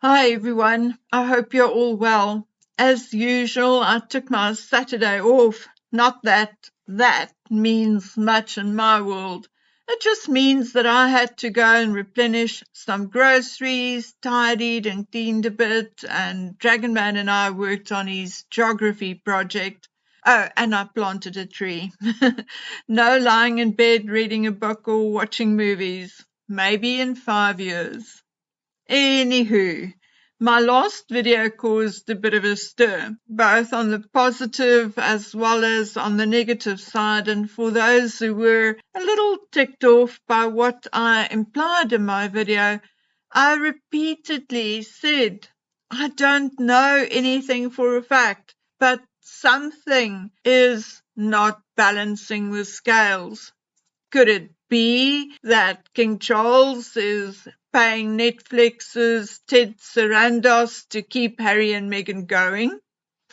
Hi everyone, I hope you're all well. As usual, I took my Saturday off. Not that that means much in my world. It just means that I had to go and replenish some groceries, tidied and cleaned a bit, and Dragonman and I worked on his geography project. Oh, and I planted a tree. No lying in bed reading a book or watching movies. Maybe in 5 years. Anywho, my last video caused a bit of a stir, both on the positive as well as on the negative side, and for those who were a little ticked off by what I implied in my video, I repeatedly said, I don't know anything for a fact, but something is not balancing the scales. Could it be that King Charles is paying Netflix's Ted Sarandos to keep Harry and Meghan going?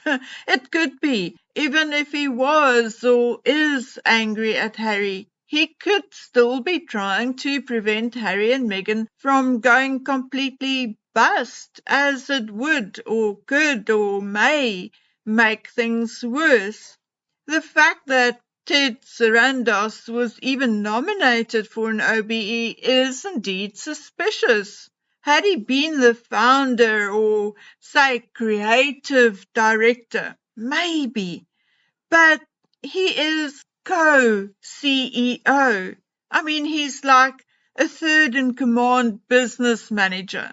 It could be. Even if he was or is angry at Harry, he could still be trying to prevent Harry and Meghan from going completely bust, as it would or could or may make things worse. The fact that Ted Sarandos was even nominated for an OBE is indeed suspicious. Had he been the founder or, say, creative director, maybe, but he is co-CEO. I mean, he's like a third-in-command business manager.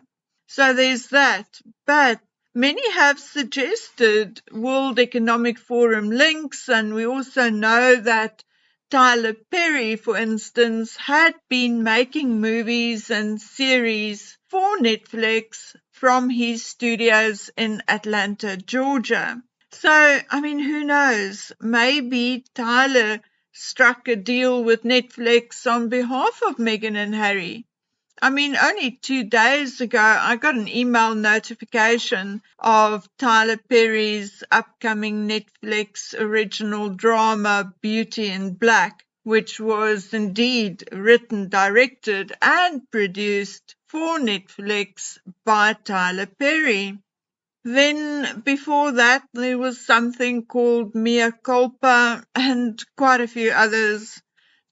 So there's that. But many have suggested World Economic Forum links, and we also know that Tyler Perry, for instance, had been making movies and series for Netflix from his studios in Atlanta, Georgia. So, I mean, who knows? Maybe Tyler struck a deal with Netflix on behalf of Meghan and Harry. I mean, only 2 days ago, I got an email notification of Tyler Perry's upcoming Netflix original drama, Beauty in Black, which was indeed written, directed, and produced for Netflix by Tyler Perry. Then before that, there was something called Mea Culpa and quite a few others.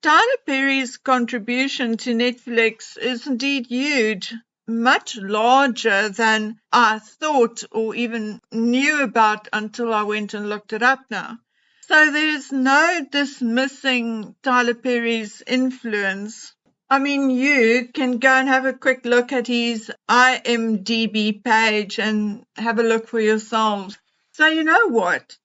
Tyler Perry's contribution to Netflix is indeed huge, much larger than I thought or even knew about until I went and looked it up now. So there's no dismissing Tyler Perry's influence. I mean, you can go and have a quick look at his IMDb page and have a look for yourselves. So you know what?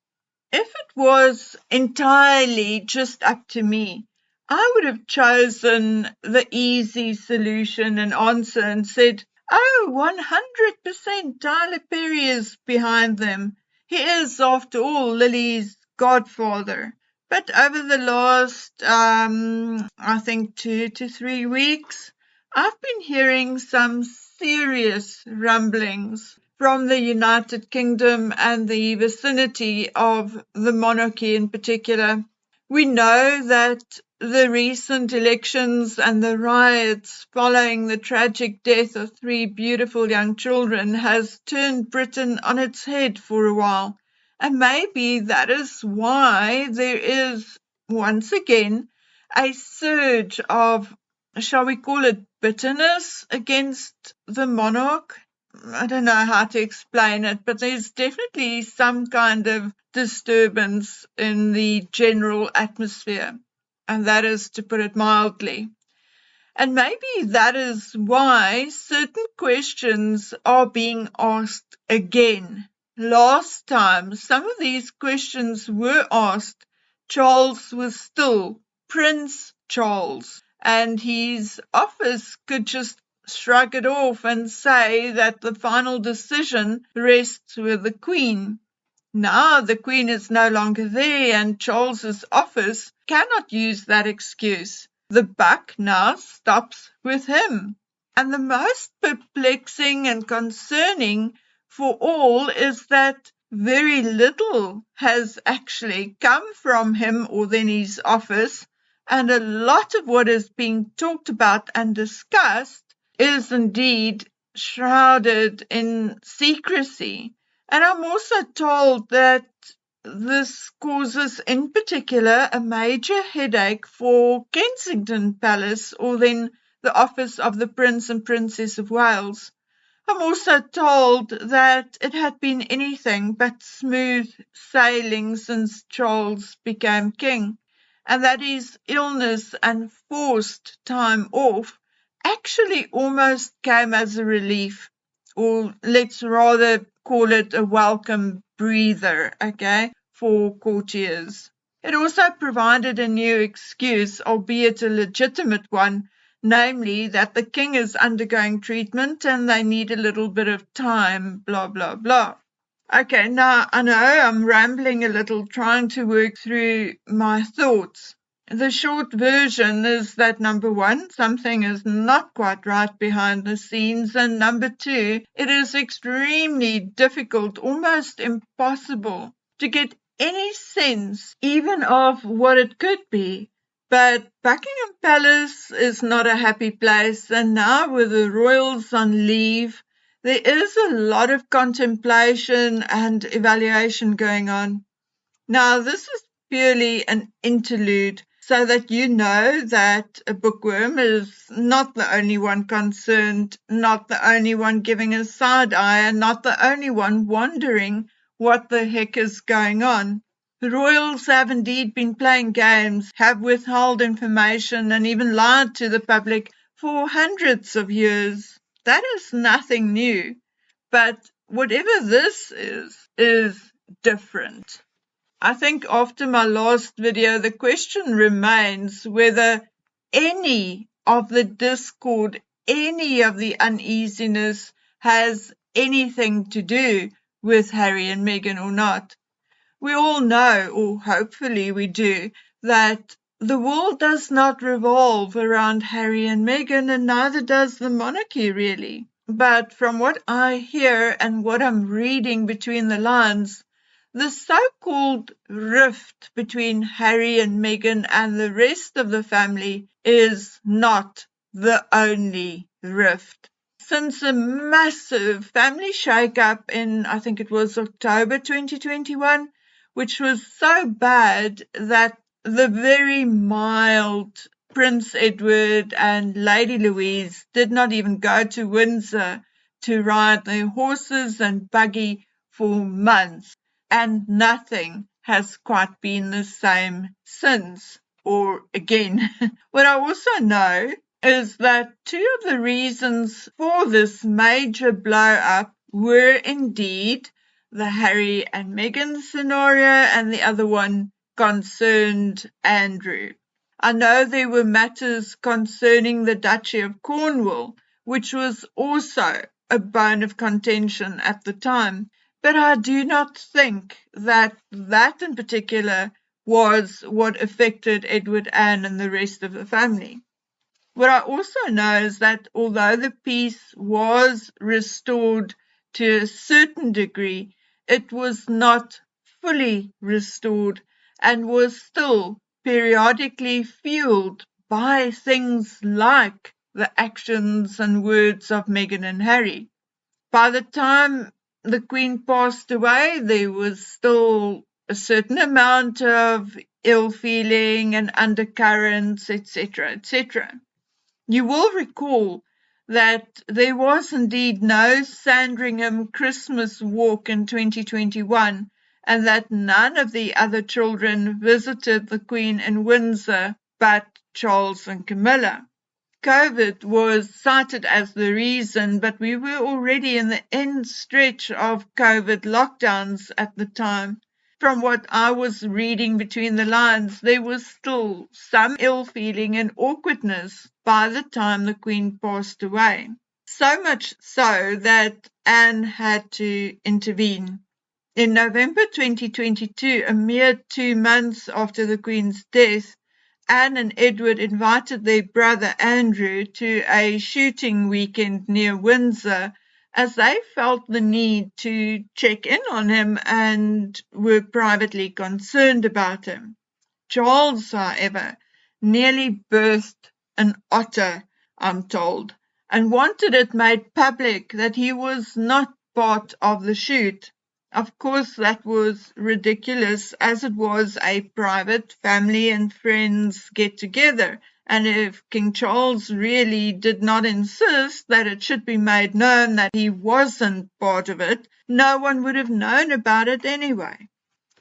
If it was entirely just up to me, I would have chosen the easy solution and answer and said, oh, 100% Tyler Perry is behind them. He is, after all, Lily's godfather. But over the last, I think 2 to 3 weeks, I've been hearing some serious rumblings from the United Kingdom and the vicinity of the monarchy in particular. We know that the recent elections and the riots following the tragic death of 3 beautiful young children has turned Britain on its head for a while. And maybe that is why there is, once again, a surge of, shall we call it, bitterness against the monarch. I don't know how to explain it, but there's definitely some kind of disturbance in the general atmosphere, and that is to put it mildly. And maybe that is why certain questions are being asked again. Last time some of these questions were asked, Charles was still Prince Charles, and his office could just shrug it off and say that the final decision rests with the Queen. Now the Queen is no longer there, and Charles's office cannot use that excuse. The buck now stops with him. And the most perplexing and concerning for all is that very little has actually come from him or then his office, and a lot of what is being talked about and discussed is indeed shrouded in secrecy. And I'm also told that this causes, in particular, a major headache for Kensington Palace, or then the office of the Prince and Princess of Wales. I'm also told that it had been anything but smooth sailing since Charles became king, and that his illness and forced time off actually almost came as a relief, or let's rather call it a welcome breather, okay, for courtiers. It also provided a new excuse, albeit a legitimate one, namely that the king is undergoing treatment and they need a little bit of time, blah, blah, blah. Okay, now I know I'm rambling a little trying to work through my thoughts. The short version is that number one, something is not quite right behind the scenes, and number two, it is extremely difficult, almost impossible, to get any sense even of what it could be. But Buckingham Palace is not a happy place, and now with the royals on leave, there is a lot of contemplation and evaluation going on. Now, this is purely an interlude, so that you know that a bookworm is not the only one concerned, not the only one giving a side eye, and not the only one wondering what the heck is going on. The royals have indeed been playing games, have withheld information, and even lied to the public for hundreds of years. That is nothing new. But whatever this is different. I think after my last video, the question remains whether any of the discord, any of the uneasiness has anything to do with Harry and Meghan or not. We all know, or hopefully we do, that the world does not revolve around Harry and Meghan, and neither does the monarchy really. But from what I hear and what I'm reading between the lines, the so-called rift between Harry and Meghan and the rest of the family is not the only rift. Since a massive family shake-up in, I think it was October 2021, which was so bad that the very mild Prince Edward and Lady Louise did not even go to Windsor to ride their horses and buggy for months, and nothing has quite been the same since, or again. What I also know is that two of the reasons for this major blow-up were indeed the Harry and Meghan scenario, and the other one concerned Andrew. I know there were matters concerning the Duchy of Cornwall, which was also a bone of contention at the time, but I do not think that in particular was what affected Edward, Anne, and the rest of the family. What I also know is that although the peace was restored to a certain degree, it was not fully restored and was still periodically fueled by things like the actions and words of Meghan and Harry. By the time the Queen passed away, there was still a certain amount of ill feeling and undercurrents, etc., etc. You will recall that there was indeed no Sandringham Christmas walk in 2021, and that none of the other children visited the Queen in Windsor but Charles and Camilla. COVID was cited as the reason, but we were already in the end stretch of COVID lockdowns at the time. From what I was reading between the lines, there was still some ill feeling and awkwardness by the time the Queen passed away. So much so that Anne had to intervene. In November 2022, a mere 2 months after the Queen's death, Anne and Edward invited their brother Andrew to a shooting weekend near Windsor, as they felt the need to check in on him and were privately concerned about him. Charles, however, nearly birthed an otter, I'm told, and wanted it made public that he was not part of the shoot. Of course, that was ridiculous, as it was a private family and friends get-together, and if King Charles really did not insist that it should be made known that he wasn't part of it, no one would have known about it anyway.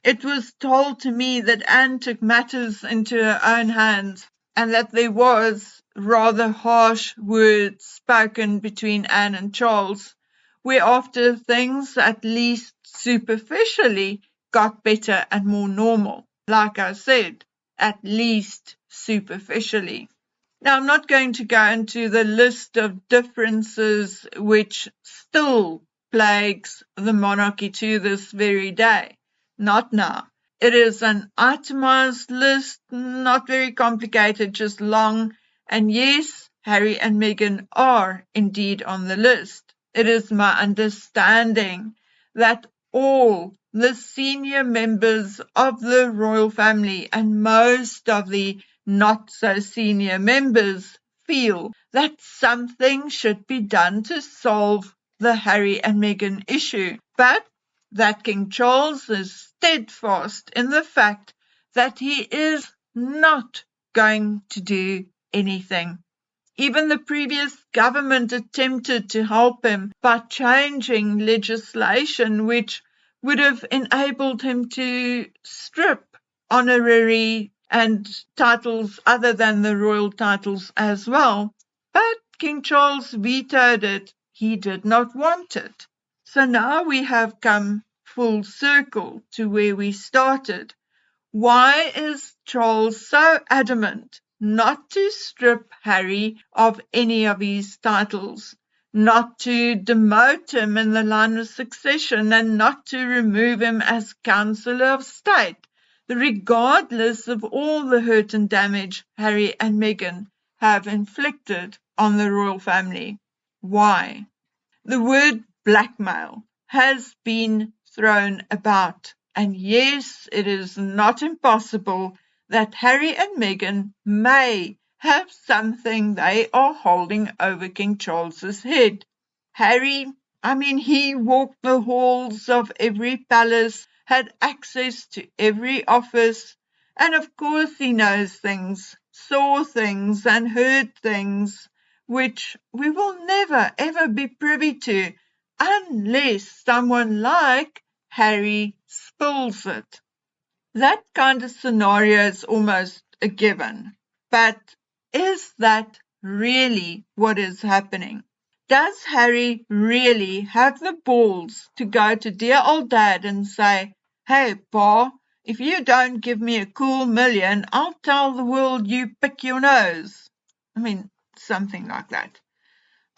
It was told to me that Anne took matters into her own hands, and that there was rather harsh words spoken between Anne and Charles, whereafter things, at least superficially, got better and more normal. Like I said, at least superficially. Now, I'm not going to go into the list of differences which still plagues the monarchy to this very day. Not now. It is an itemized list, not very complicated, just long. And yes, Harry and Meghan are indeed on the list. It is my understanding that all the senior members of the royal family and most of the not so senior members feel that something should be done to solve the Harry and Meghan issue, but that King Charles is steadfast in the fact that he is not going to do anything. Even the previous government attempted to help him by changing legislation which would have enabled him to strip honorary and titles other than the royal titles as well. But King Charles vetoed it. He did not want it. So now we have come full circle to where we started. Why is Charles so adamant not to strip Harry of any of his titles, not to demote him in the line of succession, and not to remove him as Councillor of State, regardless of all the hurt and damage Harry and Meghan have inflicted on the royal family? Why? The word blackmail has been thrown about, and yes, it is not impossible that Harry and Meghan may have something they are holding over King Charles's head. Harry, he walked the halls of every palace, had access to every office, and of course he knows things, saw things, and heard things which we will never ever be privy to unless someone like Harry spills it. That kind of scenario is almost a given. But is that really what is happening? Does Harry really have the balls to go to dear old dad and say, "Hey, Pa, if you don't give me a cool million, I'll tell the world you pick your nose"? Something like that.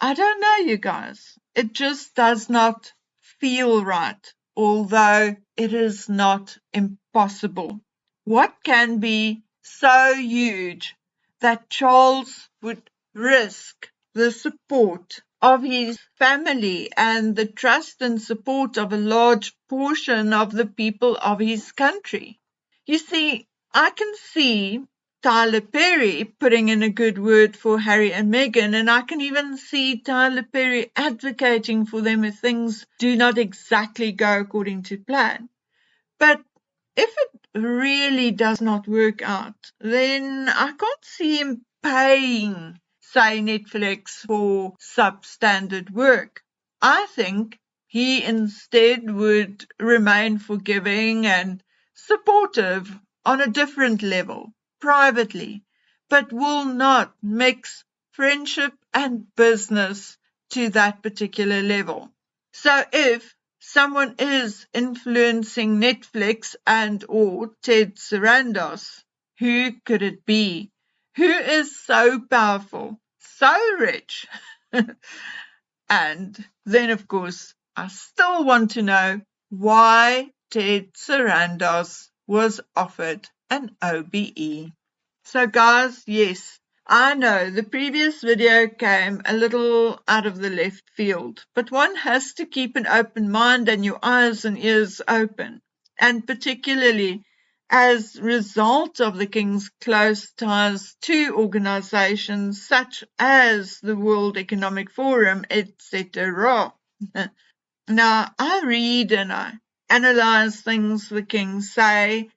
I don't know, you guys. It just does not feel right, although it is not impossible. What can be so huge that Charles would risk the support of his family and the trust and support of a large portion of the people of his country? You see, I can see Tyler Perry putting in a good word for Harry and Meghan, and I can even see Tyler Perry advocating for them if things do not exactly go according to plan. But if it really does not work out, then I can't see him paying, say, Netflix for substandard work. I think he instead would remain forgiving and supportive on a different level, privately, but will not mix friendship and business to that particular level. So if someone is influencing Netflix and or Ted Sarandos, who could it be? Who is so powerful, so rich? And then, of course, I still want to know why Ted Sarandos was offered an OBE. So guys, yes, I know the previous video came a little out of the left field, but one has to keep an open mind and your eyes and ears open. And particularly as a result of the king's close ties to organizations such as the World Economic Forum, etc. Now, I read and I analyze things the king say,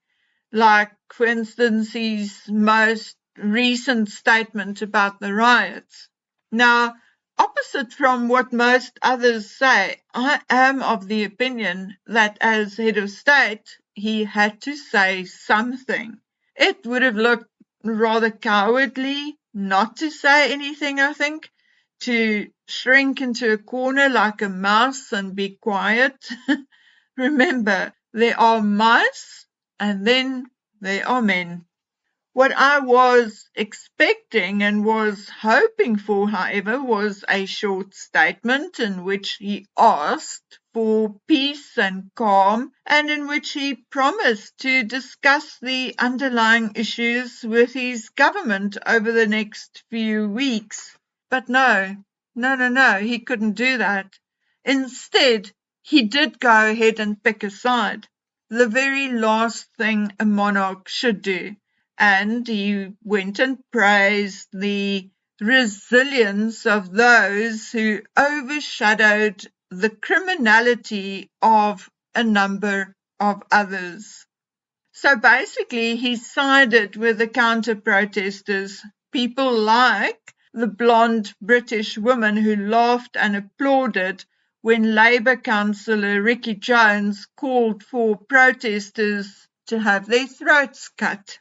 like, for instance, his most recent statement about the riots. Now, opposite from what most others say, I am of the opinion that as head of state, he had to say something. It would have looked rather cowardly not to say anything, I think, to shrink into a corner like a mouse and be quiet. Remember, there are mice and then there are men. What I was expecting and was hoping for, however, was a short statement in which he asked for peace and calm, and in which he promised to discuss the underlying issues with his government over the next few weeks. But no, he couldn't do that. Instead, he did go ahead and pick a side, the very last thing a monarch should do. And he went and praised the resilience of those who overshadowed the criminality of a number of others. So basically, he sided with the counter-protesters, people like the blonde British woman who laughed and applauded when Labour councillor Ricky Jones called for protesters to have their throats cut.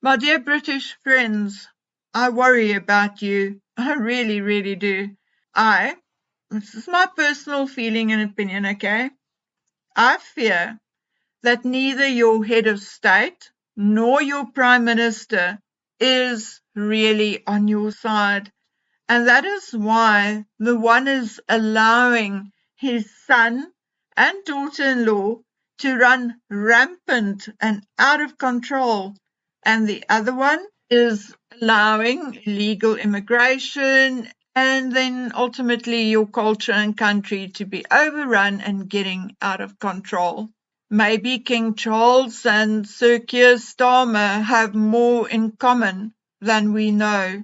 My dear British friends, I worry about you. I really, really do. This is my personal feeling and opinion, okay? I fear that neither your head of state nor your prime minister is really on your side. And that is why the one is allowing his son and daughter-in-law to run rampant and out of control, and the other one is allowing illegal immigration and then ultimately your culture and country to be overrun and getting out of control. Maybe King Charles and Sir Keir Starmer have more in common than we know.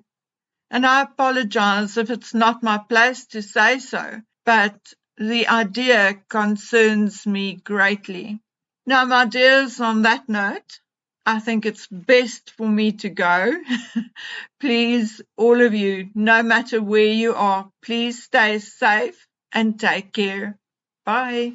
And I apologize if it's not my place to say so, but the idea concerns me greatly. Now, my dears, on that note, I think it's best for me to go. Please, all of you, no matter where you are, please stay safe and take care. Bye.